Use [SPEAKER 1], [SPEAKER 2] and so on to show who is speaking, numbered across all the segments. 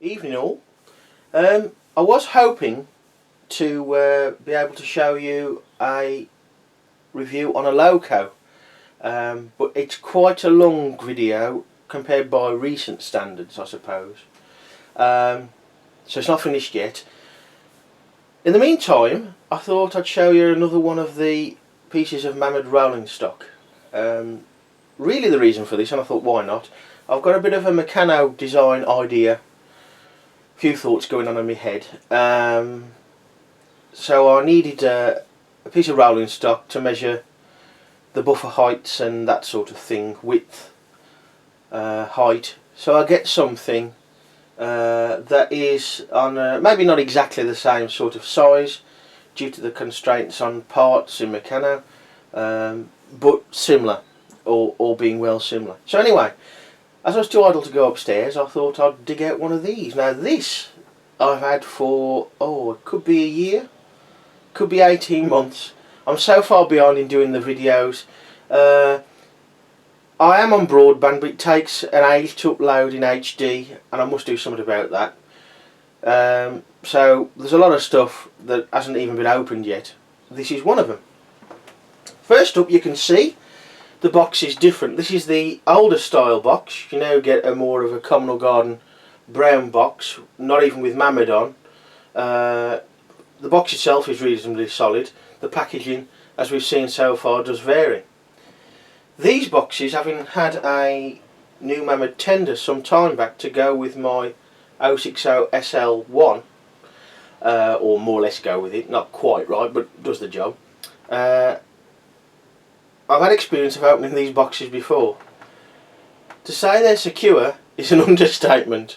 [SPEAKER 1] Evening all. I was hoping to be able to show you a review on a loco, but it's quite a long video compared by recent standards, I suppose. So it's not finished yet. In the meantime, I thought I'd show you another one of the pieces of Mamod rolling stock. Really the reason for this, and I thought why not, I've got a bit of a mechano design idea, few thoughts going on in my head. So I needed a piece of rolling stock to measure the buffer heights and that sort of thing, width, height. So I get something that is on maybe not exactly the same sort of size due to the constraints on parts in mechano, but similar, all being well similar. So anyway, as I was too idle to go upstairs, I thought I'd dig out one of these. Now this I've had for, it could be a year, could be 18 months. I'm so far behind in doing the videos. I am on broadband, but it takes an age to upload in HD, and I must do something about that. So there's a lot of stuff that hasn't even been opened yet. This is one of them. First up, you can see the box is different. This is the older style box. You now get a more of a communal garden brown box, not even with Mamod on. The box itself is reasonably solid. The packaging, as we've seen so far, does vary. These boxes, having had a new Mamod tender some time back to go with my 060 SL1, or more or less go with it, not quite right, but does the job. I've had experience of opening these boxes before. To say they're secure is an understatement,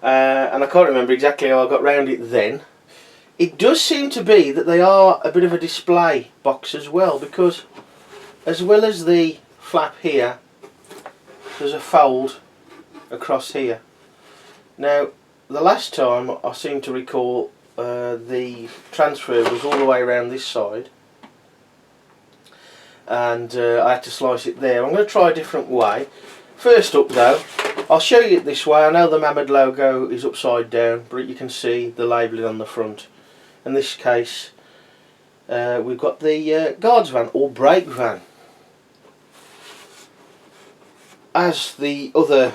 [SPEAKER 1] and I can't remember exactly how I got round it then. It does seem to be that they are a bit of a display box as well, because as well as the flap here, there's a fold across here. Now, the last time I seem to recall the transfer was all the way around this side, and I had to slice it there. I'm going to try a different way. First up though, I'll show you it this way. I know the Mamod logo is upside down, but you can see the labelling on the front. In this case, we've got the guards van or brake van. As the other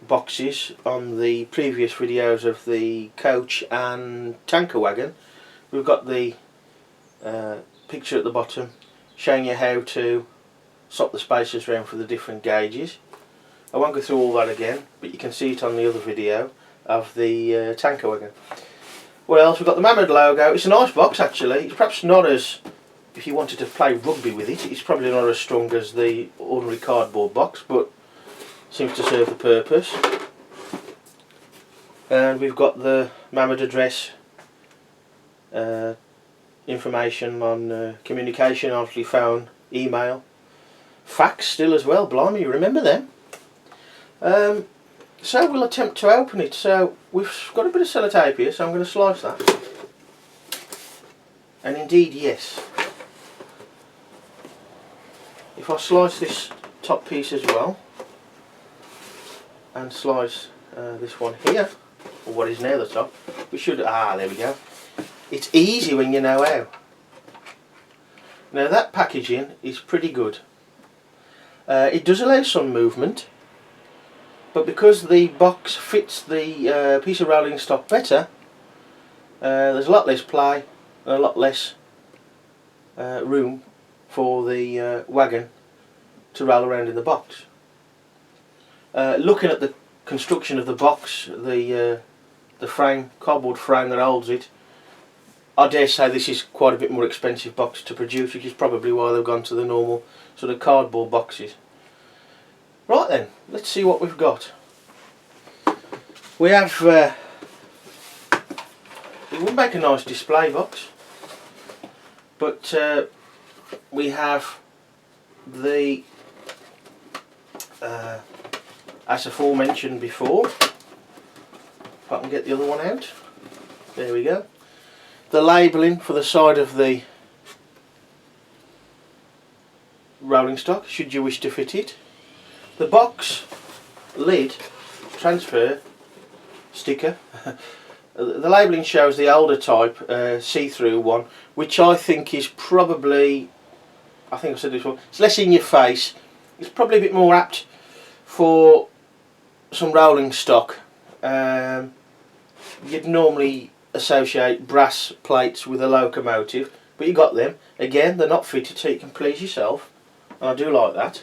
[SPEAKER 1] boxes on the previous videos of the coach and tanker wagon, we've got the picture at the bottom showing you how to swap the spacers around for the different gauges. I won't go through all that again, but you can see it on the other video of the tanker wagon. What else? We've got the Mamod logo. It's a nice box actually. It's perhaps not as, if you wanted to play rugby with it, it's probably not as strong as the ordinary cardboard box, but seems to serve the purpose. And we've got the Mamod address, information on communication, obviously phone, email, fax still as well. Blimey, you remember them. So we'll attempt to open it. So we've got a bit of sellotape here, so I'm going to slice that. And indeed, yes, if I slice this top piece as well, and slice this one here, or what is now the top, we should, there we go. It's easy when you know how. Now that packaging is pretty good. It does allow some movement, but because the box fits the piece of rolling stock better, there's a lot less play and a lot less room for the wagon to roll around in the box. Looking at the construction of the box, the frame, cardboard frame that holds it, I dare say this is quite a bit more expensive box to produce, which is probably why they've gone to the normal sort of cardboard boxes. Right then, let's see what we've got. We have, it would make a nice display box, but we have the, as aforementioned before, if I can get the other one out, there we go, the labelling for the side of the rolling stock, should you wish to fit it. The box lid transfer sticker. The labelling shows the older type, see-through one, which I think is probably, I think I've said this before, it's less in your face. It's probably a bit more apt for some rolling stock. You'd normally associate brass plates with a locomotive, but you got them. Again, they're not fitted so you can please yourself, and I do like that.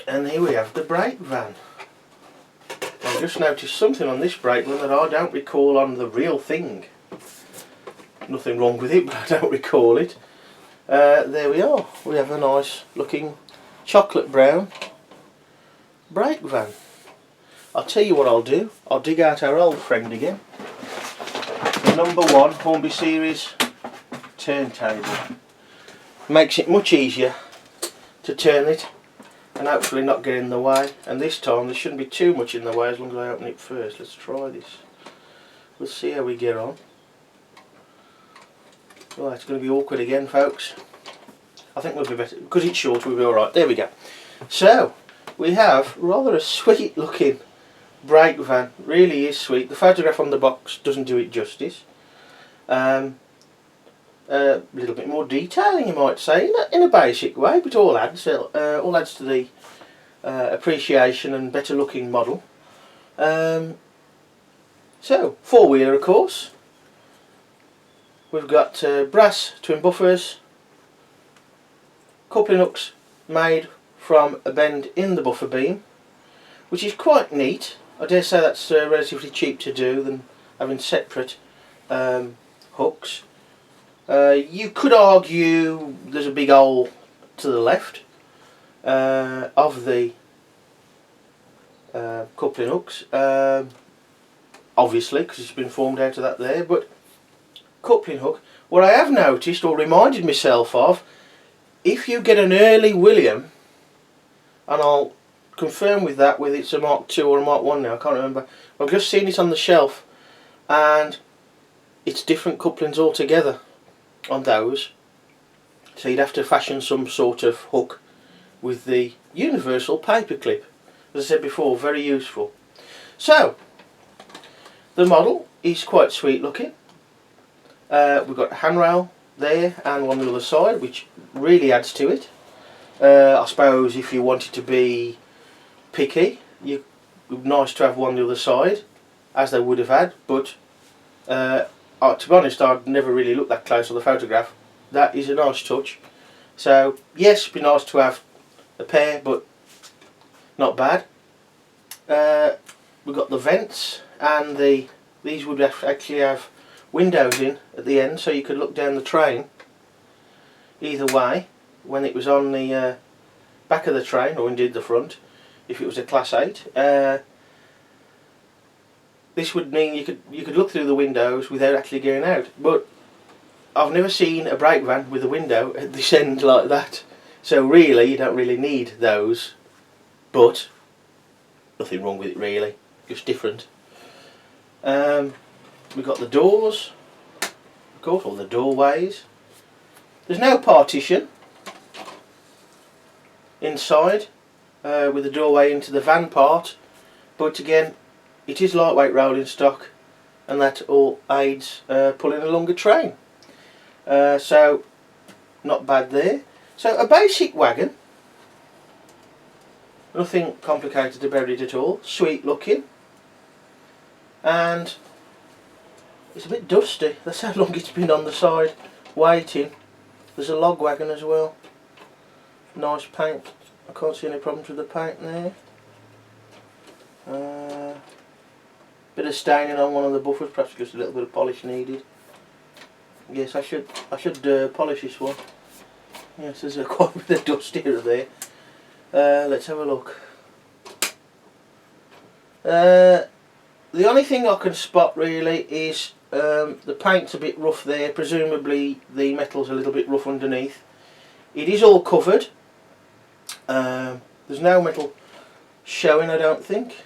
[SPEAKER 1] And here we have the brake van. I just noticed something on this brake van that I don't recall on the real thing. Nothing wrong with it, but I don't recall it. There we are. We have a nice looking chocolate brown brake van. I'll tell you what I'll do. I'll dig out our old friend again. The number 1 Hornby series turntable. Makes it much easier to turn it and hopefully not get in the way. And this time there shouldn't be too much in the way as long as I open it first. Let's try this. We'll see how we get on. Well, it's going to be awkward again, folks. I think we'll be better because it's short. We'll be all right. There we go. So we have rather a sweet looking brake van. Really is sweet. The photograph on the box doesn't do it justice. A little bit more detailing, you might say, in a basic way, but all adds to the appreciation and better looking model. So, four-wheeler, of course. We've got brass twin buffers, coupling hooks made from a bend in the buffer beam, which is quite neat. I dare say that's relatively cheap to do than having separate hooks. You could argue there's a big hole to the left of the coupling hooks, obviously because it's been formed out of that there, but coupling hook, what I have noticed or reminded myself of, if you get an early William, and I'll confirm with that whether it's a Mark II or a Mark I now, I can't remember, I've just seen it on the shelf and it's different couplings altogether on those, so you'd have to fashion some sort of hook with the universal paper clip. As I said before, very useful. So the model is quite sweet looking. We've got a handrail there and one on the other side, which really adds to it. I suppose if you wanted to be picky, it would be nice to have one on the other side, as they would have had, but to be honest, I'd never really looked that close on the photograph. That is a nice touch. So yes, it'd be nice to have a pair, but not bad. We've got the vents, and these would actually have windows in at the end, so you could look down the train either way when it was on the back of the train, or indeed the front, if it was a Class 8. This would mean you could look through the windows without actually going out, but I've never seen a brake van with a window at this end like that, so really you don't really need those, but nothing wrong with it really, just different. We've got the doors, of course, or the doorways. There's no partition inside with the doorway into the van part, but again it is lightweight rolling stock, and that all aids pulling a longer train. So not bad there. So a basic wagon, nothing complicated about it at all, sweet looking, and it's a bit dusty. That's how long it's been on the side waiting. There's a log wagon as well, nice paint. I can't see any problems with the paint there. Bit of staining on one of the buffers, perhaps just a little bit of polish needed. Yes, I should polish this one. Yes, there's quite a bit of dust here and there. Let's have a look. The only thing I can spot really is the paint's a bit rough there. Presumably the metal's a little bit rough underneath. It is all covered. There's no metal showing, I don't think.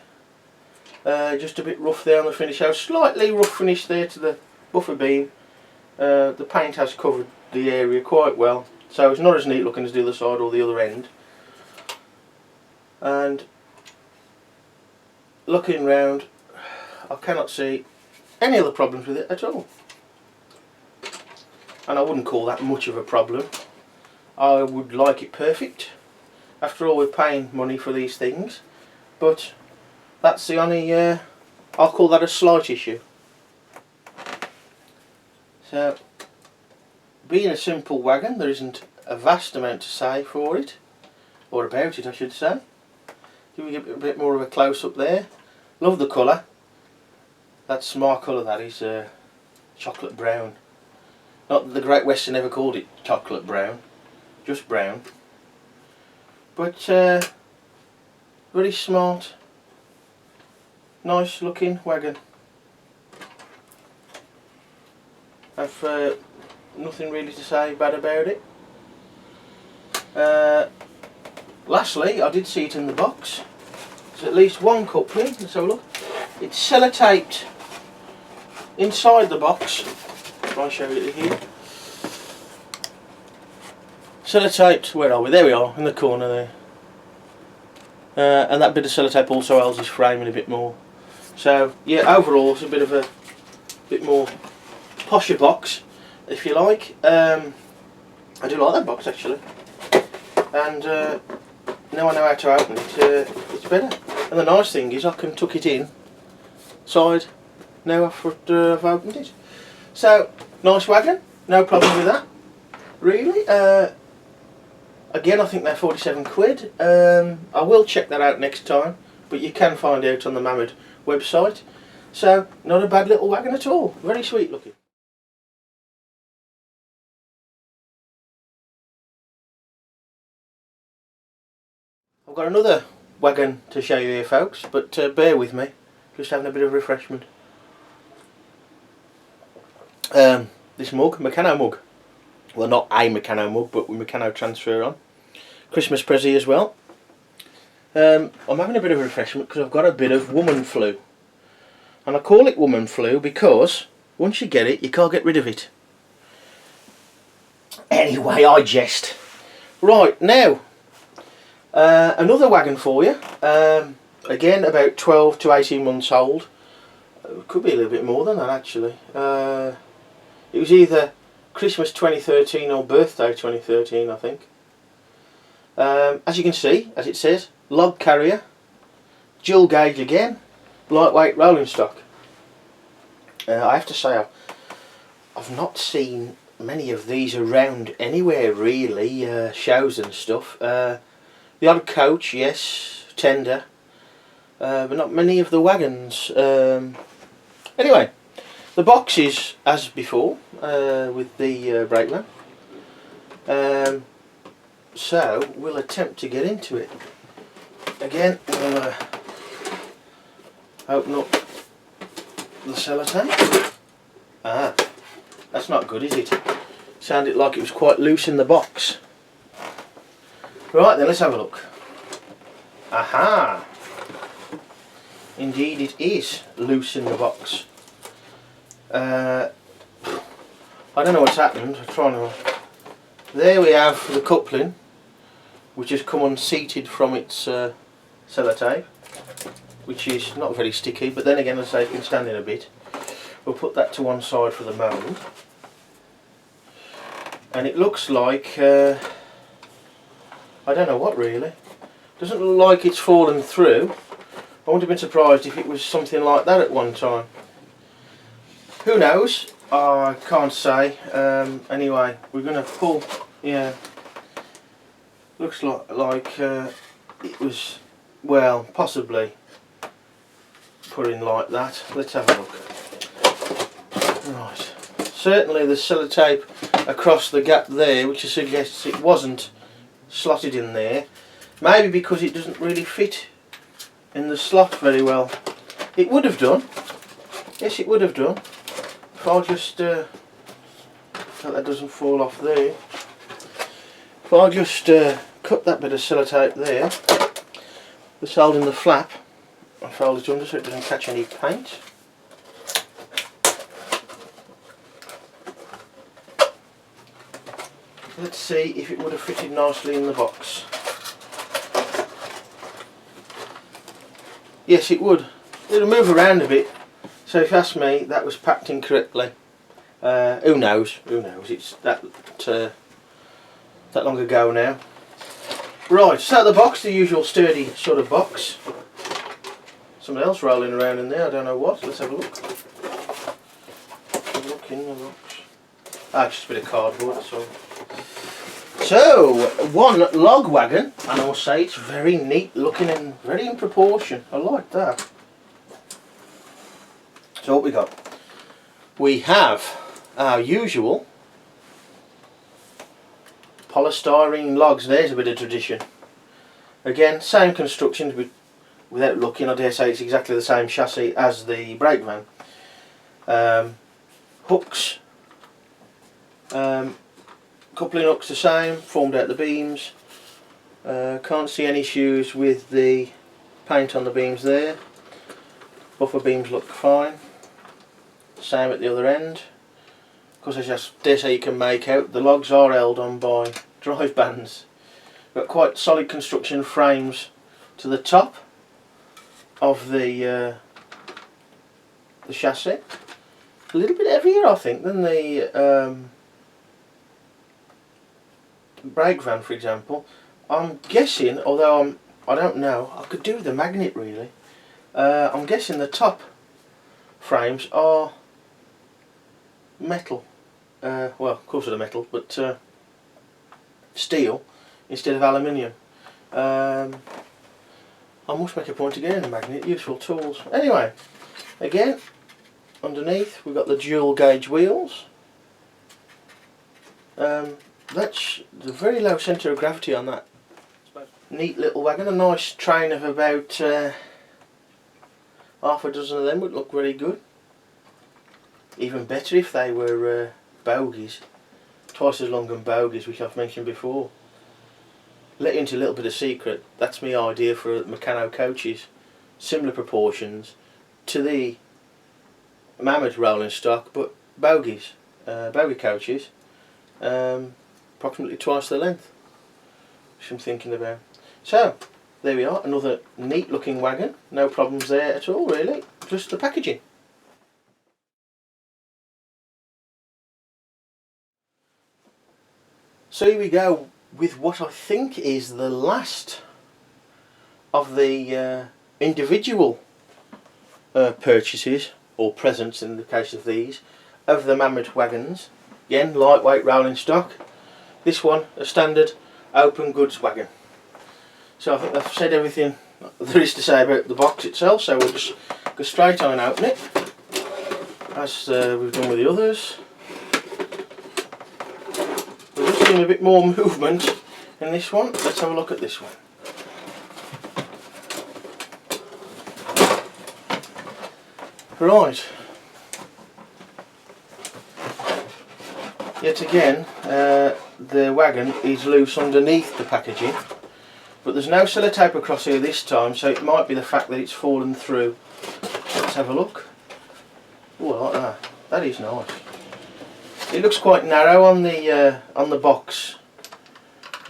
[SPEAKER 1] Just a bit rough there on the finish house. Slightly rough finish there to the buffer beam. The paint has covered the area quite well, so it's not as neat looking as the other side or the other end. And looking round, I cannot see any other problems with it at all. And I wouldn't call that much of a problem. I would like it perfect. After all, we're paying money for these things. But that's the only, I'll call that a slight issue. So, being a simple wagon, there isn't a vast amount to say for it. Or about it, I should say. Give you a bit more of a close-up there. Love the colour. That's my colour, that is chocolate brown. Not that the Great Western ever called it chocolate brown, just brown. But very smart, nice looking wagon. I've nothing really to say bad about it. Lastly, I did see it in the box. There's at least one coupling. Let's have a look. It's sellotaped inside the box. I'll show you it here. Sellotaped, where are we? There we are, in the corner there. And that bit of sellotape also holds this framing a bit more. So, yeah, overall it's a bit more posher box, if you like. I do like that box actually. And now I know how to open it, it's better. And the nice thing is I can tuck it in side now I've opened it. So, nice wagon, no problem with that, really. Again, I think they're 47 quid. I will check that out next time, but you can find out on the Mamod website. So, not a bad little wagon at all, very sweet looking. I've got another wagon to show you here, folks, but bear with me, just having a bit of refreshment. This mug, Meccano mug. Well, not a Meccano mug, but with Meccano transfer on. Christmas present as well. I'm having a bit of a refreshment because I've got a bit of woman flu. And I call it woman flu because once you get it, you can't get rid of it. Anyway, I jest. Right, now, another wagon for you. Again, about 12 to 18 months old. Could be a little bit more than that actually. It was either Christmas 2013 or birthday 2013, I think. As you can see, as it says, log carrier, dual gauge again, lightweight rolling stock. I have to say I've not seen many of these around anywhere really, shows and stuff. The odd coach, yes, tender, but not many of the wagons. Anyway, the box is as before, with the brake lamp. So we'll attempt to get into it. Again, we'll open up the sellotape. Ah, that's not good, is it? Sounded like it was quite loose in the box. Right then, let's have a look. Aha! Indeed it is loose in the box. I don't know what's happened. I'm trying to... There we have the coupling, which has come unseated from its sellotape, which is not very sticky, but then again, as I say, it can stand in a bit. We'll put that to one side for the moment. And it looks like, I don't know what really. Doesn't look like it's fallen through. I wouldn't have been surprised if it was something like that at one time. Who knows? Oh, I can't say. Anyway, we're going to pull. Yeah. Looks like it was, well, possibly put in like that. Let's have a look. Right. Certainly the sellotape across the gap there, which suggests it wasn't slotted in there. Maybe because it doesn't really fit in the slot very well. It would have done. Yes, it would have done. If I just so that doesn't fall off there. If I just cut that bit of sellotape there, that's holding the flap, and fold it under so it doesn't catch any paint. Let's see if it would have fitted nicely in the box. Yes, it would. It'll move around a bit. So if you ask me, that was packed incorrectly. Who knows? Who knows? It's that long ago now. Right, so the box, the usual sturdy sort of box. Something else rolling around in there, I don't know what. Let's have a look. Have a look in the box. Ah, just a bit of cardboard, that's all. So, one log wagon, and I must say it's very neat looking and very in proportion. I like that. So what we got? We have our usual polystyrene logs. There's a bit of tradition. Again, same construction, without looking, I dare say it's exactly the same chassis as the brake van. Hooks, coupling hooks the same, formed out the beams. Can't see any issues with the paint on the beams there. Buffer beams look fine. Same at the other end. Of course, as I dare say you can make out, the logs are held on by drive bands. Got quite solid construction frames to the top of the chassis. A little bit heavier, I think, than the brake van, for example. I'm guessing, although I don't know, I could do with a magnet really. I'm guessing the top frames are metal. Well, of course they're metal, but steel instead of aluminium. I must make a point of getting a magnet, useful tools. Anyway, again, underneath we've got the dual gauge wheels. That's the very low centre of gravity on that. Neat little wagon, a nice train of about half a dozen of them would look very good. Even better if they were bogies, twice as long as bogies, which I've mentioned before. Let you into a little bit of secret, that's my idea for Meccano coaches, similar proportions to the Mamod rolling stock, but bogies, bogie coaches, approximately twice the length, which I'm thinking about. So, there we are, another neat looking wagon, no problems there at all really, just the packaging. So here we go with what I think is the last of the individual purchases, or presents in the case of these, of the Mamod wagons. Again, lightweight rolling stock. This one, a standard open goods wagon. So I think I've said everything there is to say about the box itself, so we'll just go straight on and open it, as we've done with the others. We're just doing a bit more movement in this one. Let's have a look at this one. Right. Yet again, the wagon is loose underneath the packaging, but there's no sellotape across here this time, so it might be the fact that it's fallen through. Let's have a look. Oh, I like that. That is nice. It looks quite narrow on the box.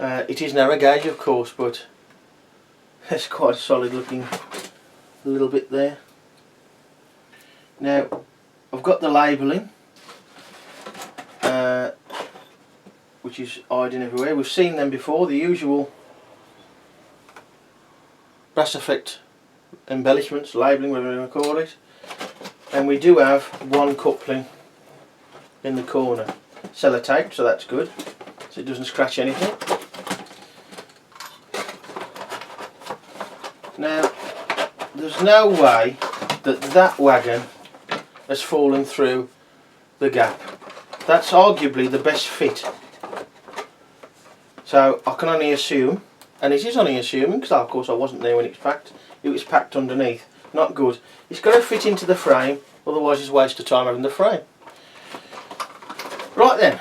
[SPEAKER 1] It is narrow gauge, of course, but it's quite a solid looking little bit there. Now, I've got the labelling, which is hiding everywhere. We've seen them before, the usual brass effect embellishments, labelling, whatever you want to call it. And we do have one coupling in the corner, sellotape, so that's good, so it doesn't scratch anything. Now, there's no way that that wagon has fallen through the gap. That's arguably the best fit. So I can only assume, and it is only assuming, because of course I wasn't there when it was packed underneath. Not good. It's got to fit into the frame, otherwise it's a waste of time having the frame. Right then,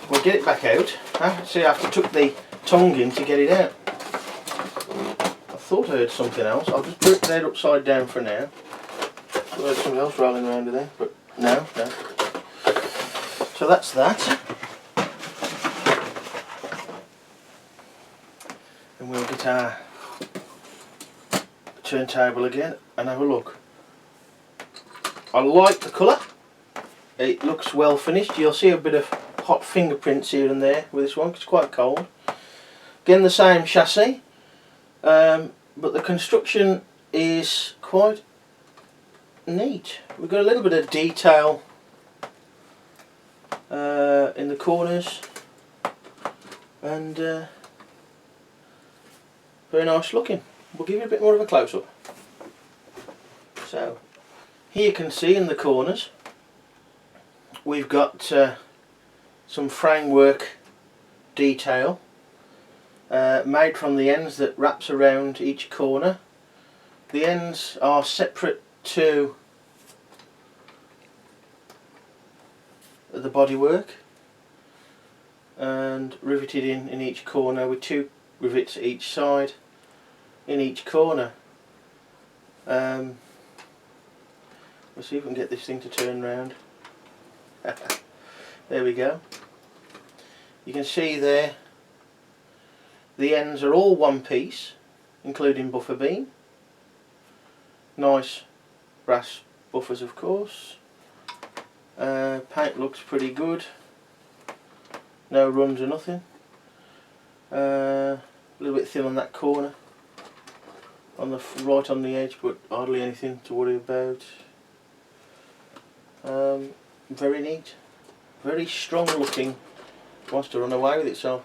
[SPEAKER 1] we'll get it back out. See, I took the tongue in to get it out. I thought I heard something else. I'll just put it there upside down for now. I heard something else rolling around there, but no. So that's that. And we'll get our turntable again and have a look. I like the colour. It looks well finished. You'll see a bit of hot fingerprints here and there with this one, 'cause it's quite cold. Again, the same chassis, but the construction is quite neat. We've got a little bit of detail in the corners, and very nice looking. We'll give you a bit more of a close-up. So here you can see in the corners we've got some framework detail made from the ends that wraps around each corner. The ends are separate to the bodywork and riveted in each corner with 2 rivets each side in each corner. We'll see if we can get this thing to turn round. There we go. You can see there the ends are all one piece, including buffer beam. Nice brass buffers, of course. Paint looks pretty good. No runs or nothing. A little bit thin on that corner, on the right on the edge, but hardly anything to worry about. Very neat, very strong looking. Wants to run away with itself.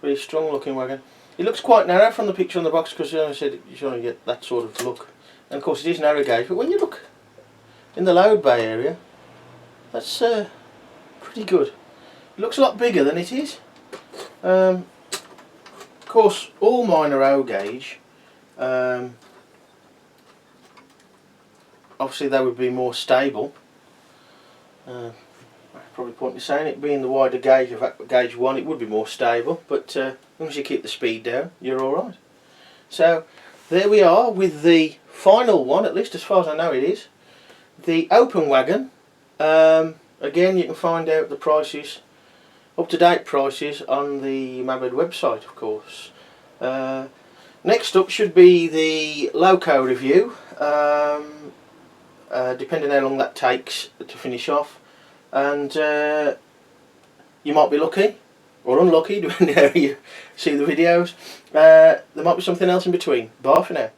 [SPEAKER 1] Very strong looking wagon. It looks quite narrow from the picture on the box, because I said you only get that sort of look. And of course it is narrow gauge, but when you look in the load bay area, that's pretty good. It looks a lot bigger than it is. Of course, all mine are O gauge. Obviously they would be more stable. Probably pointless saying it, being the wider gauge of gauge 1, it would be more stable, but as long as you keep the speed down, you're alright. So there we are with the final one, at least as far as I know it is, the open wagon. Again, you can find out the prices, up-to-date prices, on the Mamod website, of course. Next up should be the loco review, depending how long that takes to finish off, and you might be lucky or unlucky depending on how you see the videos. There might be something else in between. Bye for now.